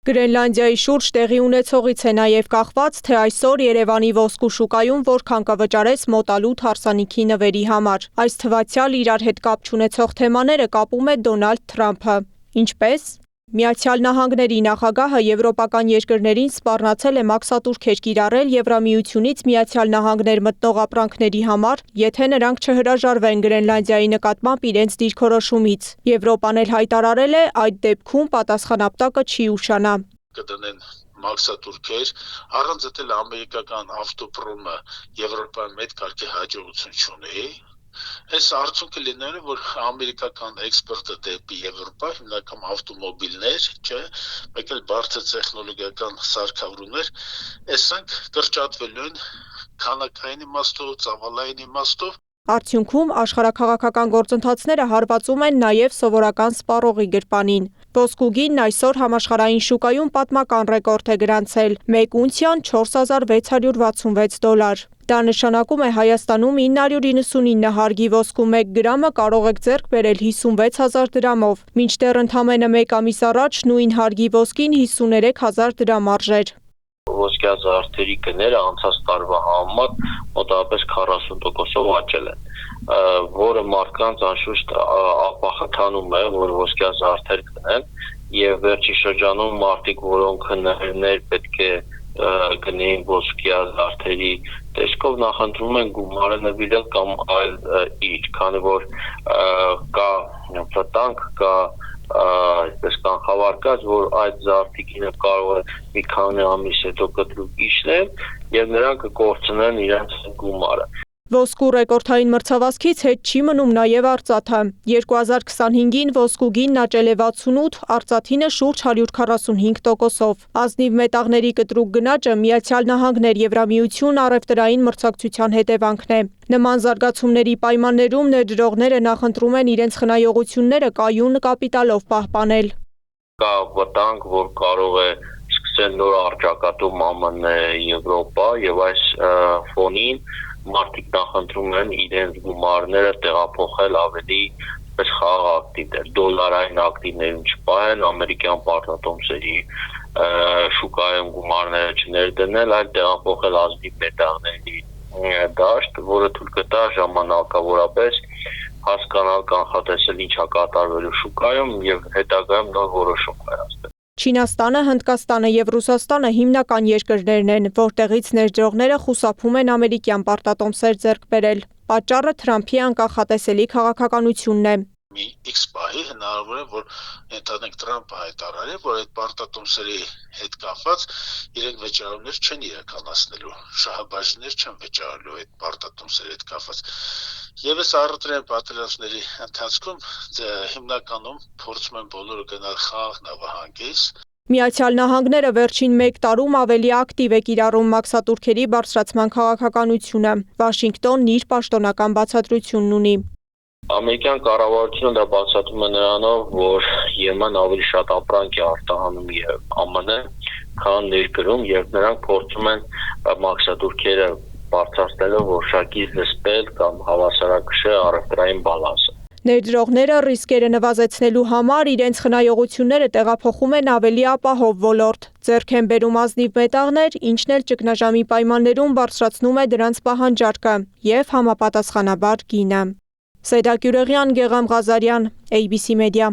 Գրենլանդիայի շուրջ տեղի ունեցողից է նաև կախված, թե այսօր Երևանի ոսկու շուկայում որքան կվճարես մոտալուտ հարսանիքի նվերի համար։ Այս թվացյալ իրար հետ կապ չունեցող թեմաները կապում է Դոնալդ Թրամփը։ Ինչպես? Միացյալ Նահանգների նախագահը եվրոպական երկրներին սպառնացել է մաքսատուրքեր կիրառել Եվրամիությունից Միացյալ Նահանգներ մտնող ապրանքների համար, եթե նրանք չհրաժարվեն Գրենլանդիայի նկատմամբ իրենց դիրքորոշումից։ Եվրոպան էլ հայտարարել է, այդ դեպքում պատասխանապտակը չի ուշանա։ Կդնեն մաքսատուրքեր, առանց դել ամերիկական ավտոպրոմը Եվրոպայում այդ կարգի հաջողություն չունի։ Այս արդյունքը լինել է, որ ամերիկական էքսպորտը դեպի Եվրոպա հիմնական ավտոմոբիլներ, չէ, մեկ էլ բարձր տեխնոլոգիական սարքավորումներ, այսինքն կրճատվելու են քանակային իմաստով, ծավալային իմաստով։ Արդյունքում աշխարհաքաղաքական գործընթացները հարվածում են նաև սովորական սպառողի գրպանին։ Ոսկու գինն այսօր համաշխարհային շուկայում պատմական ռեկորդ է գրանցել՝ 1 ունցիան $4,666։ Դա նշանակում է Հայաստանում 999 հարգի ոսկու 1 գրամը կարող եք ձեռք բերել 56,000 դրամով, մինչդեռ ընդամենը 1 ամիս առաջ նույն հարգի ոսկին 53,000 դրամ արժեր։ Ոսկյա զարդերի գները անցած տարվա համեմատ մոտավորապես 40%-ով աճել են, որը մարդկանց անշուշտ ապախթանում է, որ ոսկյա զարդեր գնեն, եւ վերջի շրջանում մարդիկ, որոնք ներներ պետք է գնեին ոսկյա զարդերի տեսքով, նախընտրում են գումարը նվիրել կամ այլ իր, քանի որ կա վտանգ, կա այսպես կանխավարկած, որ այդ զարդիկինը կարող է մի քանի ամիս հետո կտրուկ իջնել եւ նրանք կկորցնեն իրենց գումարը։ Ոսկու ռեկորդային մրցավազքից հետ չի մնում նաև արծաթը։ 2025-ին ոսկու գինն աճել է 68, արծաթինը շուրջ 145%-ով։ Ազնիվ մետաղների կտրուկ գնաճը Միացյալ Նահանգներ Եվրամիություն առևտրային մրցակցության հետևանքն է։ Նման զարգացումների պայմաններում ներդրողները նախընտրում են իրենց խնայողությունները կայուն կապիտալով պահպանել։ Կա վտանգ, որ կարող է սկսել նոր առճակատում ԱՄՆ, Եվրոպա եւ այս ֆոնին մարդիկ նախընտրում են իրենց գումարները տեղափոխել ավելի խաղաղ ակտիվներ, դոլարային ակտիվներում չպահեն, ամերիկյան պարտատոմսերի շուկայում գումարները չներդնել, այլ տեղափոխել ազնիվ մետաղների դաշտ, որը թույլ կտա ժամանակավորապես հասկանալ, կանխատեսել ինչ է կատարվելու շուկայում եւ հետագայում նոր որոշում կայացնել։ Չինաստանը, Հնդկաստանը եւ Ռուսաստանը հիմնական երկրներն են, որտեղից ներդրողները խուսափում են ամերիկյան պարտատոմսեր ձեռք բերել։ Պատճառը Թրամփի անկանխատեսելի քաղաքականությունն է։ Մի X պահի հնարավոր է, որ ընդհանրենք Թրամփը հայտարարի, որ այդ պարտատոմսերի հետ կապված իրենք վճարումներ չեն իրականացնելու, շահաբաժիններ չեն վճարելու այդ պարտատոմսերի հետ կապված։ Եվս առևտրային պատերազմների ընթացքում հիմնականում փորձում են բոլորը գնալ խաղաղ նավահանգից։ Միացյալ Նահանգները վերջին 1 տարում ավելի ակտիվ է կիրառում մաքսատուրքերի բարձրացման քաղաքականությունը։ Վաշինգտոնն իր պաշտոնական բացատրությունն ունի։ Ամերիկյան կառավարությունը դա բացատրում է նրանով, որ ԵՄ-ն ավելի շատ ապրանք է արտահանում ԱՄՆ, քան ներկրում, եւ նրանք փորձում են մաքսատուրքերը բարձրացնելով որոշակի զսպել կամ հավասարակշռել առևտրային բալանսը։ Ներդրողները ռիսկերը նվազեցնելու համար իրենց խնայողությունները տեղափոխում են ավելի ապահով ոլորտ, ձեռք են բերում ազնիվ մետաղներ, ինչն էլ ճգնաժամի պայմաններում բարձրացնում է դրանց պահանջարկը եւ համապատասխանաբար գինը։ Սեդա Գյուրեղյան, Գեղամ Ղազարյան, ABC Media։